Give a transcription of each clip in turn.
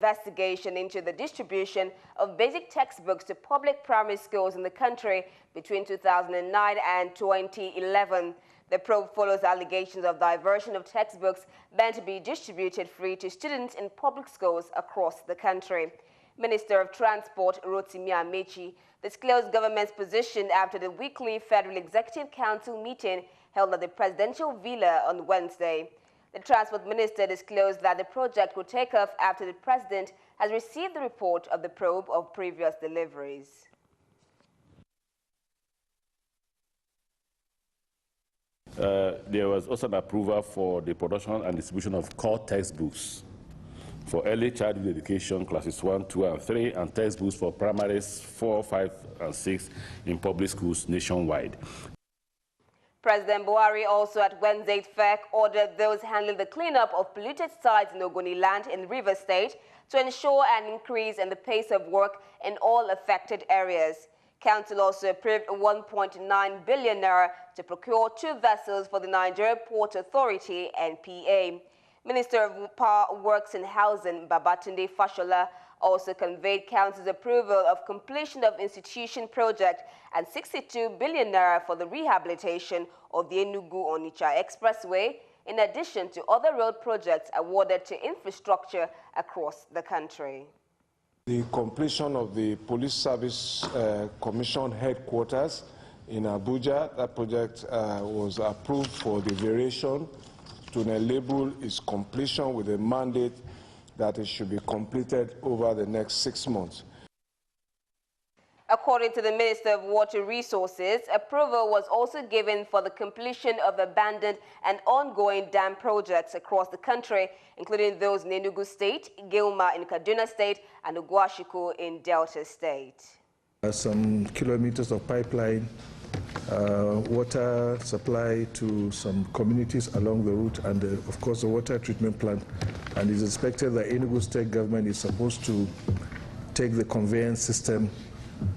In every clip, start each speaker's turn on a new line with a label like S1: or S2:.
S1: investigation into the distribution of basic textbooks to public primary schools in the country between 2009 and 2011. The probe follows allegations of diversion of textbooks meant to be distributed free to students in public schools across the country. Minister of Transport Rotimi Amechi disclosed government's position after the weekly Federal Executive Council meeting held at the Presidential Villa on Wednesday. The Transport Minister disclosed that the project will take off after the President has received the report of the probe of previous deliveries.
S2: There was also an approval for the production and distribution of core textbooks for early childhood education, classes 1, 2, and 3, and textbooks for primaries 4, 5, and 6 in public schools nationwide.
S1: President Buhari also at Wednesday's FEC ordered those handling the cleanup of polluted sites in Ogoni land in River State to ensure an increase in the pace of work in all affected areas. Council also approved 1.9 billion naira to procure 2 vessels for the Nigeria Port Authority (NPA). Minister of Power, Works and Housing Babatunde Fashola also conveyed Council's approval of completion of institution project and 62 billion naira for the rehabilitation of the Enugu-Onitsha Expressway, in addition to other road projects awarded to infrastructure across the country.
S3: The completion of the Police Service Commission headquarters in Abuja, that project was approved for the variation to enable its completion with a mandate that it should be completed over the next 6 months.
S1: According to the Minister of Water Resources, approval was also given for the completion of abandoned and ongoing dam projects across the country, including those in Enugu State, Gilma in Kaduna State, and Ugwashiku in Delta State.
S4: Some kilometers of pipeline, water supply to some communities along the route, and of course the water treatment plant. And it's expected that Enugu State government is supposed to take the conveyance system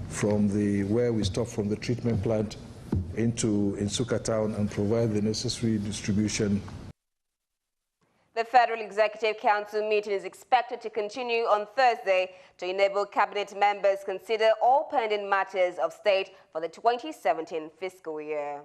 S4: from where we stop from the treatment plant into Nsukka town and provide the necessary distribution.
S1: The Federal Executive Council meeting is expected to continue on Thursday to enable cabinet members consider all pending matters of state for the 2017 fiscal year.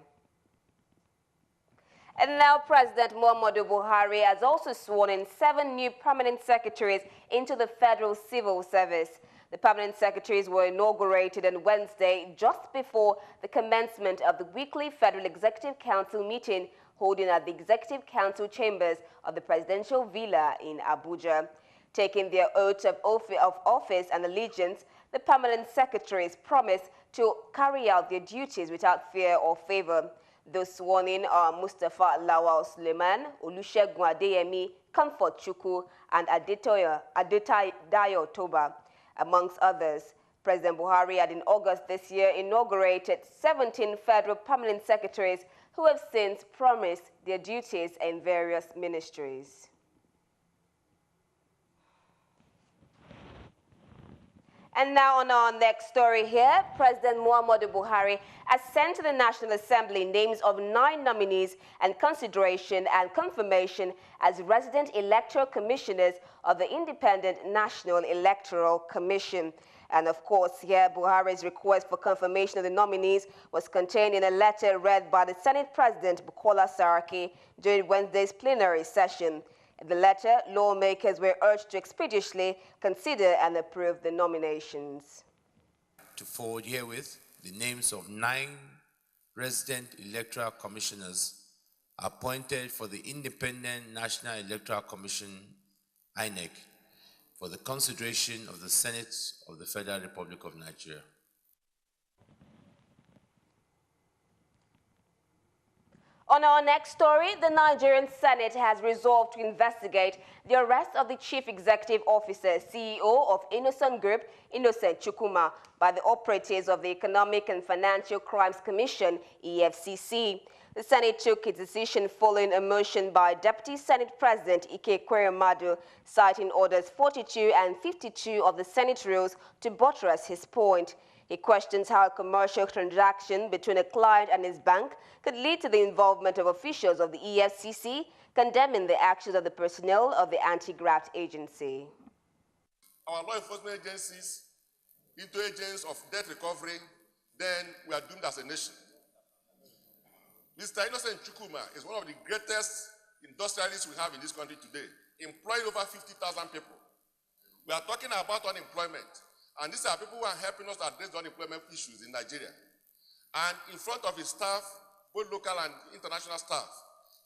S1: And now President Muhammadu Buhari has also sworn in 7 new permanent secretaries into the Federal Civil Service. The permanent secretaries were inaugurated on Wednesday just before the commencement of the weekly Federal Executive Council meeting holding at the Executive Council chambers of the Presidential Villa in Abuja. Taking their oath of office and allegiance, the permanent secretaries promised to carry out their duties without fear or favor. Those sworn in are Mustafa Lawal Suleiman, Olusegun Adeyemi, Comfort Chukwu, and Adetayo Toba. Amongst others, President Buhari had in August this year inaugurated 17 federal permanent secretaries who have since promised their duties in various ministries. And now on our next story here, President Muhammadu Buhari has sent to the National Assembly names of 9 nominees and consideration and confirmation as resident electoral commissioners of the Independent National Electoral Commission. And of course, here Buhari's request for confirmation of the nominees was contained in a letter read by the Senate President Bukola Saraki during Wednesday's plenary session. In the letter, lawmakers were urged to expeditiously consider and approve the nominations.
S5: To forward herewith the names of 9 resident electoral commissioners appointed for the Independent National Electoral Commission, INEC, for the consideration of the Senate of the Federal Republic of Nigeria.
S1: On our next story, the Nigerian Senate has resolved to investigate the arrest of the Chief Executive Officer, CEO of Innocent Group, Innocent Chukwuma, by the operatives of the Economic and Financial Crimes Commission, EFCC. The Senate took its decision following a motion by Deputy Senate President Ike Ekweremadu, citing Orders 42 and 52 of the Senate rules to buttress his point. He questions how a commercial transaction between a client and his bank could lead to the involvement of officials of the EFCC, condemning the actions of the personnel of the anti-graft agency.
S6: our law enforcement agencies into agents of debt recovery, then we are doomed as a nation. Mr. Innocent Chukwuma is one of the greatest industrialists we have in this country today, employing over 50,000 people. We are talking about unemployment, and these are people who are helping us address the unemployment issues in Nigeria. And in front of his staff, both local and international staff,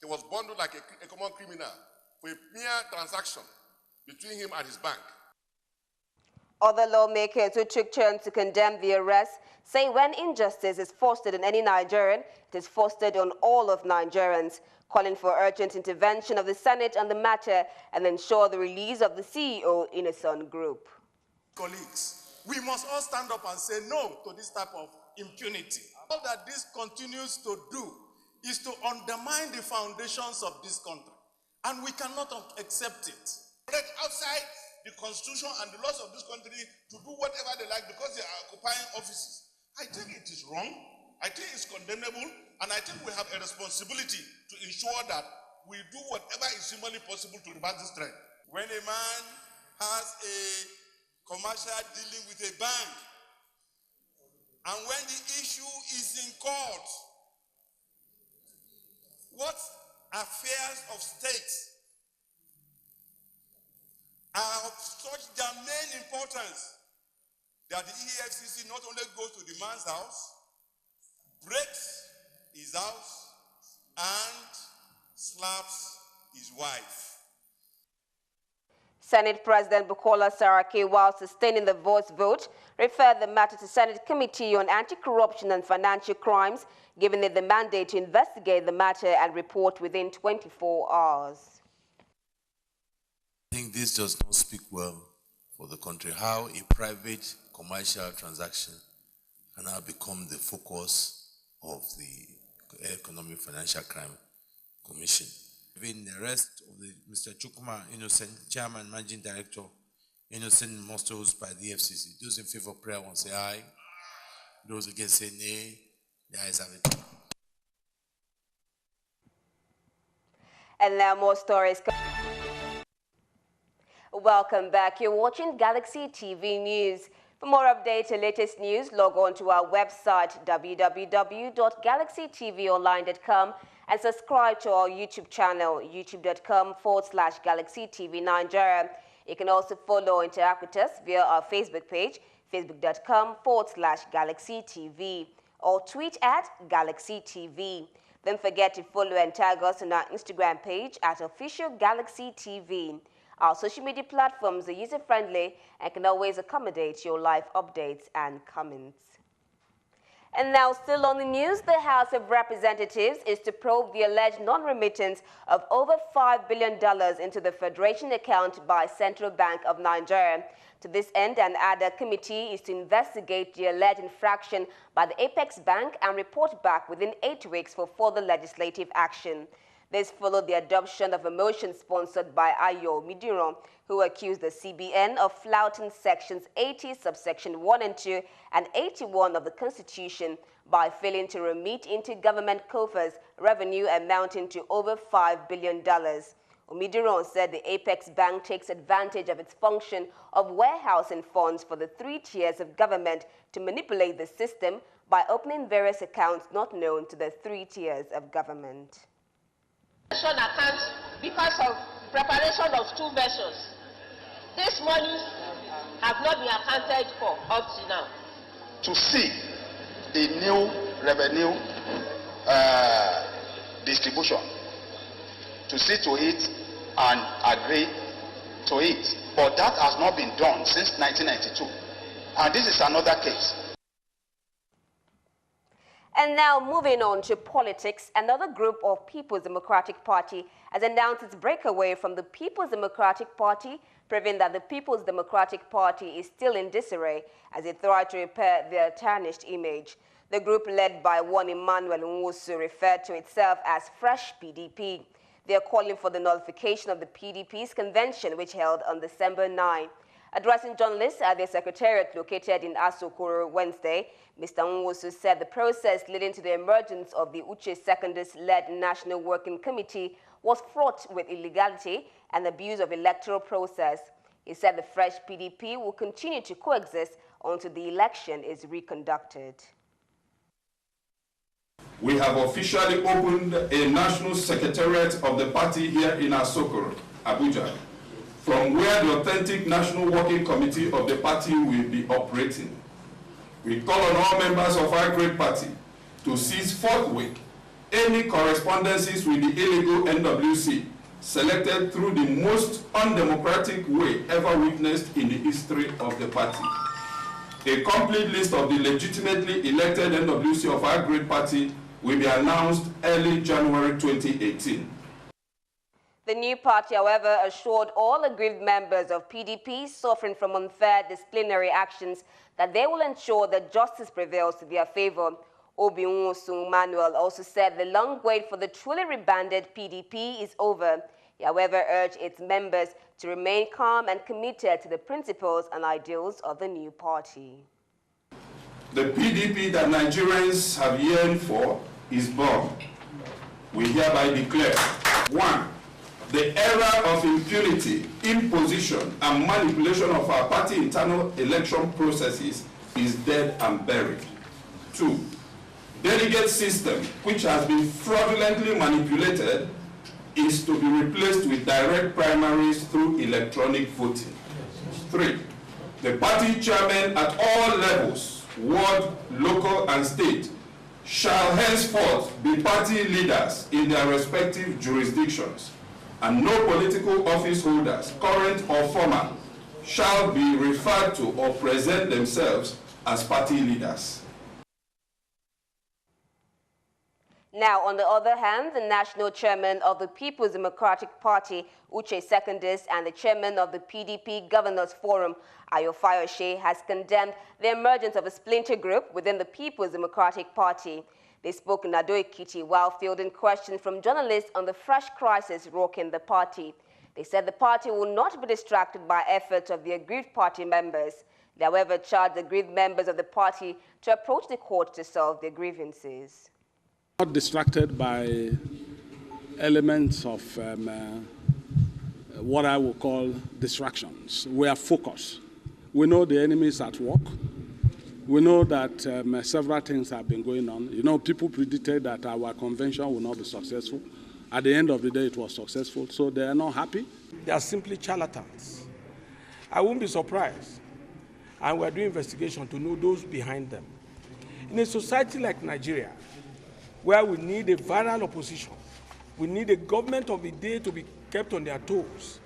S6: he was bundled like a common criminal for a mere transaction between him and his bank.
S1: Other lawmakers who took turns to condemn the arrest say when injustice is fostered on any Nigerian, it is fostered on all of Nigerians, calling for urgent intervention of the Senate on the matter and ensure the release of the CEO Innocent Group.
S7: Colleagues, we must all stand up and say no to this type of impunity. All that this continues to do is to undermine the foundations of this country, and we cannot accept it.
S6: Break outside the constitution and the laws of this country to do whatever they like because they are occupying offices. I think it is wrong. I think it's condemnable, and I think we have a responsibility to ensure that we do whatever is humanly possible to reverse this trend.
S7: When a man has a commercial dealing with a bank, and when the issue is in court, what affairs of state are of such germane importance that the EFCC not only goes to the man's house, breaks his house, and slaps his wife.
S1: Senate President Bukola Saraki, while sustaining the voice vote, referred the matter to Senate Committee on Anti-Corruption and Financial Crimes, giving it the mandate to investigate the matter and report within 24 hours.
S5: I think this does not speak well for the country. How a private commercial transaction can now become the focus of the Economic Financial Crime Commission. Even the rest of Mr. Chukwuma, Innocent Chairman, Managing Director, Innocent Mostos by the FCC. Those in favor of prayer will say aye. Those against say nay. The ayes have it.
S1: And now more stories. Welcome back. You're watching Galaxy TV News. For more updates and latest news, log on to our website www.galaxytvonline.com and subscribe to our YouTube channel, youtube.com/GalaxyTV Nigeria. You can also follow and interact with us via our Facebook page, facebook.com/GalaxyTV, or tweet at GalaxyTV. Don't forget to follow and tag us on our Instagram page at @OfficialGalaxyTV. Our social media platforms are user-friendly and can always accommodate your live updates and comments. And now, still on the news, the House of Representatives is to probe the alleged non-remittance of over $5 billion into the Federation account by Central Bank of Nigeria. To this end, an ADA committee is to investigate the alleged infraction by the Apex Bank and report back within 8 weeks for further legislative action. This followed the adoption of a motion sponsored by Ayo Midiro, who accused the CBN of flouting sections 80, subsection 1 and 2, and 81 of the Constitution by failing to remit into government coffers revenue amounting to over $5 billion. Omidiron said the Apex Bank takes advantage of its function of warehousing funds for the 3 tiers of government to manipulate the system by opening various accounts not known to the 3 tiers of government.
S8: Accounts because of preparation of 2 versions. These monies have not been accounted for up to now.
S9: To see the new revenue distribution, to see to it and agree to it. But that has not been done since 1992. And this is another case.
S1: And now, moving on to politics, another group of People's Democratic Party has announced its breakaway from the People's Democratic Party, proving that the People's Democratic Party is still in disarray as they try to repair their tarnished image. The group, led by one Emmanuel Nwosu, referred to itself as Fresh PDP. They are calling for the nullification of the PDP's convention, which held on December 9. Addressing journalists at their secretariat located in Asokoro Wednesday, Mr. Nwosu said the process leading to the emergence of the Uche Secondus-led National Working Committee was fraught with illegality and abuse of electoral process. He said the fresh PDP will continue to coexist until the election is reconducted.
S10: We have officially opened a national secretariat of the party here in Asokoro, Abuja, from where the authentic national working committee of the party will be operating. We call on all members of our great party to cease forthwith any correspondences with the illegal NWC selected through the most undemocratic way ever witnessed in the history of the party. A complete list of the legitimately elected NWC of our great party will be announced early January 2018.
S1: The new party, however, assured all aggrieved members of PDP suffering from unfair disciplinary actions that they will ensure that justice prevails to their favor. Obiunwosu Manuel also said the long wait for the truly rebanded PDP is over. He, however, urged its members to remain calm and committed to the principles and ideals of the new party.
S10: The PDP that Nigerians have yearned for is born. We hereby declare: 1. The era of impunity, imposition, and manipulation of our party internal election processes is dead and buried. 2. Delegate system, which has been fraudulently manipulated, is to be replaced with direct primaries through electronic voting. 3. The party chairmen at all levels, ward, local, and state, shall henceforth be party leaders in their respective jurisdictions, and no political office holders, current or former, shall be referred to or present themselves as party leaders.
S1: Now, on the other hand, the national chairman of the People's Democratic Party, Uche Secondus, and the chairman of the PDP Governors Forum, Ayo Fayose, has condemned the emergence of a splinter group within the People's Democratic Party. They spoke in Ado-Ekiti while fielding questions from journalists on the fresh crisis rocking the party. They said the party will not be distracted by efforts of the aggrieved party members. They, however, charged the aggrieved members of the party to approach the court to solve their grievances.
S11: Not distracted by elements of what I would call distractions. We are focused. We know the enemy is at work. We know that several things have been going on. You know, people predicted that our convention will not be successful. At the end of the day, it was successful, so they are not happy.
S12: They are simply charlatans. I won't be surprised. And we're doing investigation to know those behind them. In a society like Nigeria, where we need a viral opposition, we need a government of the day to be kept on their toes.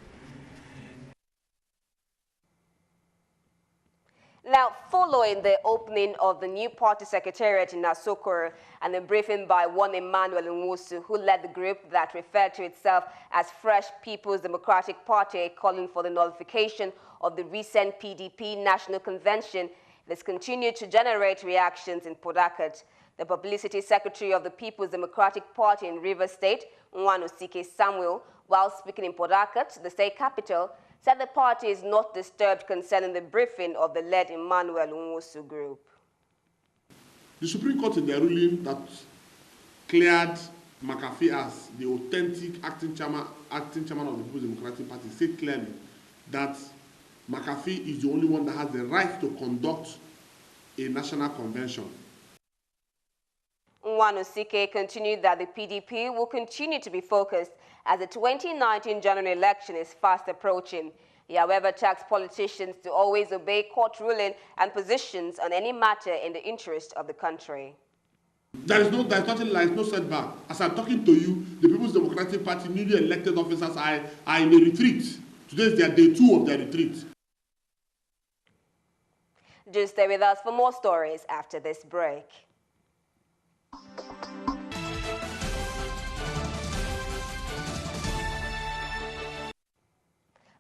S1: Now, following the opening of the new party secretariat in Asokoro and a briefing by one Emmanuel Nwosu, who led the group that referred to itself as Fresh People's Democratic Party, calling for the nullification of the recent PDP National Convention, it has continued to generate reactions in Port Harcourt. The publicity secretary of the People's Democratic Party in Rivers State, Nwanosike Samuel, while speaking in Port Harcourt, the state capital, said the party is not disturbed concerning the briefing of the led Emmanuel Nwosu group.
S13: The Supreme Court in their ruling that cleared McAfee as the authentic acting chairman of the People's Democratic Party said clearly that McAfee is the only one that has the right to conduct a national convention.
S1: Nwanosike continued that the PDP will continue to be focused as the 2019 general election is fast approaching. He, however, tasked politicians to always obey court ruling and positions on any matter in the interest of the country.
S13: There's nothing like no setback. As I'm talking to you, the People's Democratic Party newly elected officers are in a retreat. Today is their day 2 of their retreat.
S1: Do stay with us for more stories after this break.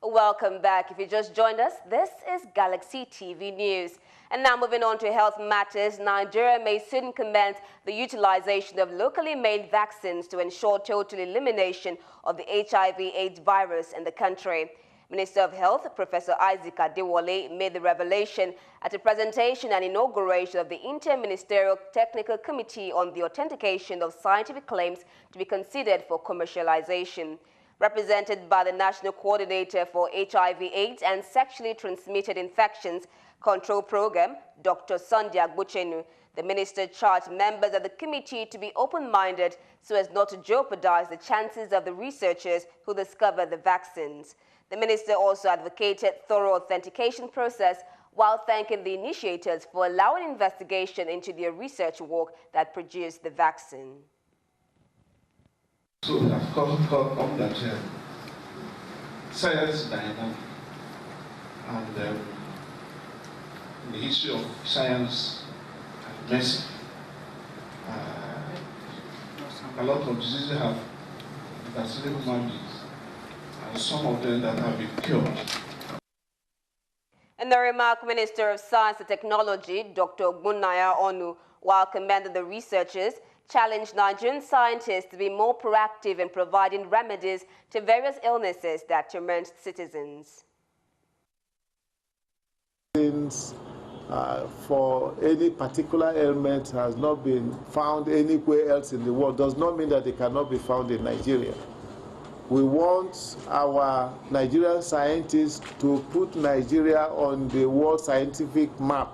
S1: Welcome back. If you just joined us, this is Galaxy TV News. And now moving on to health matters, Nigeria may soon commence the utilization of locally made vaccines to ensure total elimination of the HIV/AIDS virus in the country. Minister of Health, Professor Isaac Adewale, made the revelation at a presentation and inauguration of the Inter-Ministerial Technical Committee on the Authentication of Scientific Claims to be considered for commercialization. Represented by the National Coordinator for HIV/AIDS and Sexually Transmitted Infections Control Program, Dr. Sandhya Agbochenu, the minister charged members of the committee to be open-minded so as not to jeopardize the chances of the researchers who discover the vaccines. The minister also advocated thorough authentication process while thanking the initiators for allowing investigation into their research work that produced the vaccine.
S14: So we have come that science is dynamic, and in the history of science and medicine, a lot of diseases have vaccinated human beings, and some of them that have been cured.
S1: In the remark, Minister of Science and Technology, Dr. Ogbonnaya Onu, while commending the researchers, challenged Nigerian scientists to be more proactive in providing remedies to various illnesses that torment citizens.
S15: For any particular ailment has not been found anywhere else in the world does not mean that they cannot be found in Nigeria. We want our Nigerian scientists to put Nigeria on the world scientific map.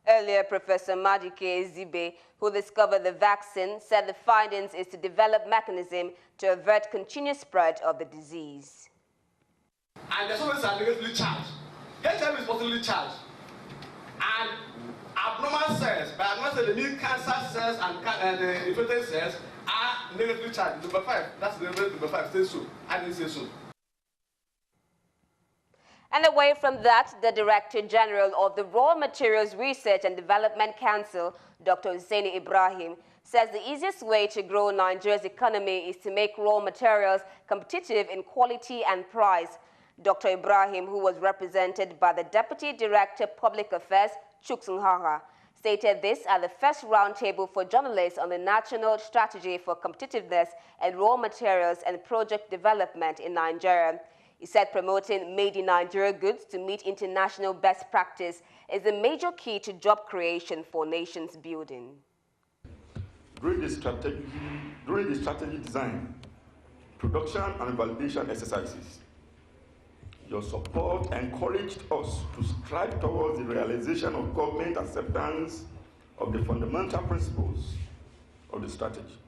S1: Earlier, Professor Majike Ezibe, who discovered the vaccine, said the findings is to develop mechanism to avert continuous spread of the disease.
S16: And the soldiers are negatively charged. HIV is positively charged. And abnormal cells, by abnormal cells, they mean cancer cells and infected cells, are negatively charged. Number 5, that's the number 5, say so. I didn't say so.
S1: And away from that, the Director General of the Raw Materials Research and Development Council, Dr. Hussaini Ibrahim, says the easiest way to grow Nigeria's economy is to make raw materials competitive in quality and price. Dr. Ibrahim, who was represented by the Deputy Director Public Affairs, Chuksung Haha, stated this at the first roundtable for journalists on the National Strategy for Competitiveness and Raw Materials and Project Development in Nigeria. He said promoting made-in-Nigeria goods to meet international best practice is a major key to job creation for nations building.
S17: During the strategy design, production and validation exercises, your support encouraged us to strive towards the realization of government acceptance of the fundamental principles of the strategy.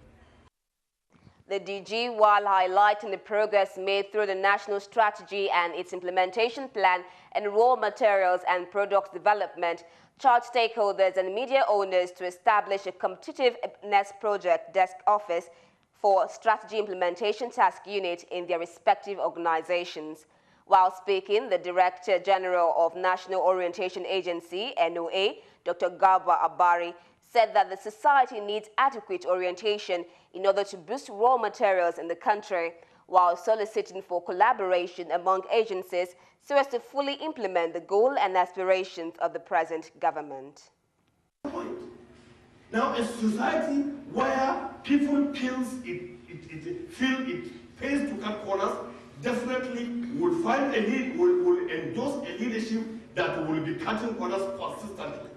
S1: The DG, while highlighting the progress made through the national strategy and its implementation plan and raw materials and products development, charged stakeholders and media owners to establish a competitiveness project desk office for strategy implementation task unit in their respective organizations. While speaking, the Director General of National Orientation Agency, NOA, Dr. Garba Abari, said that the society needs adequate orientation in order to boost raw materials in the country, while soliciting for collaboration among agencies so as to fully implement the goal and aspirations of the present government.
S18: Now, a society where people feel it pays to cut corners definitely will find a need, will endorse a leadership that will be cutting corners consistently.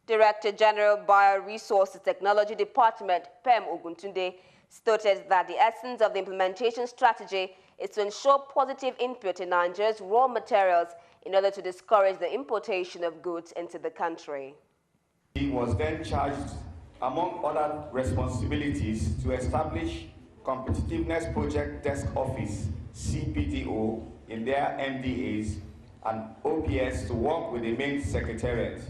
S1: Director General Bioresources Technology Department, Pem Oguntunde, stated that the essence of the implementation strategy is to ensure positive input in Nigeria's raw materials in order to discourage the importation of goods into the country.
S19: He was then charged, among other responsibilities, to establish Competitiveness Project Desk Office, CPDO, in their MDAs and OPS to work with the main secretariat.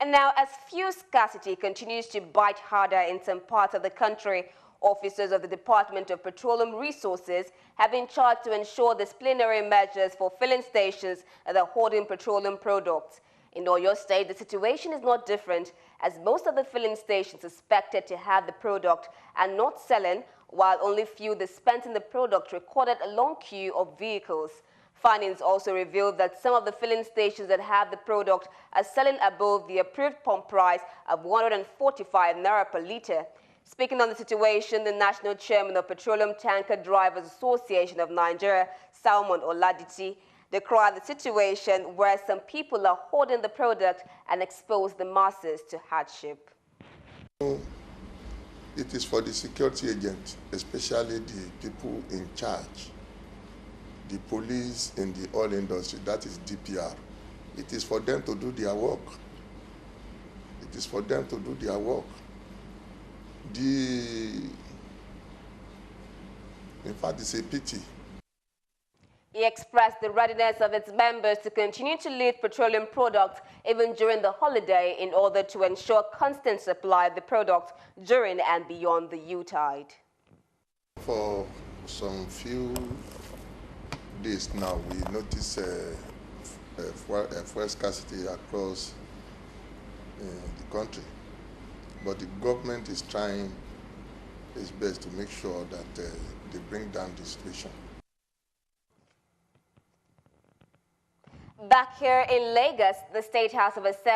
S1: And now, as fuel scarcity continues to bite harder in some parts of the country, officers of the Department of Petroleum Resources have been charged to ensure disciplinary measures for filling stations that are hoarding petroleum products. In Oyo State, the situation is not different, as most of the filling stations suspected to have the product are not selling, while only few dispensing the product recorded a long queue of vehicles. Findings also revealed that some of the filling stations that have the product are selling above the approved pump price of 145 naira per litre. Speaking on the situation, the National Chairman of Petroleum Tanker Drivers Association of Nigeria, Salmon Oladiti, decried the situation where some people are hoarding the product and expose the masses to hardship.
S6: It is for the security agents, especially the people in charge, the police in the oil industry, that is DPR. It is for them to do their work. It is for them to do their work. In fact, it's a pity.
S1: He expressed the readiness of its members to continue to lead petroleum products even during the holiday in order to ensure constant supply of the product during and beyond the Yuletide.
S6: For some few days now, we notice fuel scarcity across the country. But the government is trying its best to make sure that they bring down the situation.
S1: Back here in Lagos, the State House of Assembly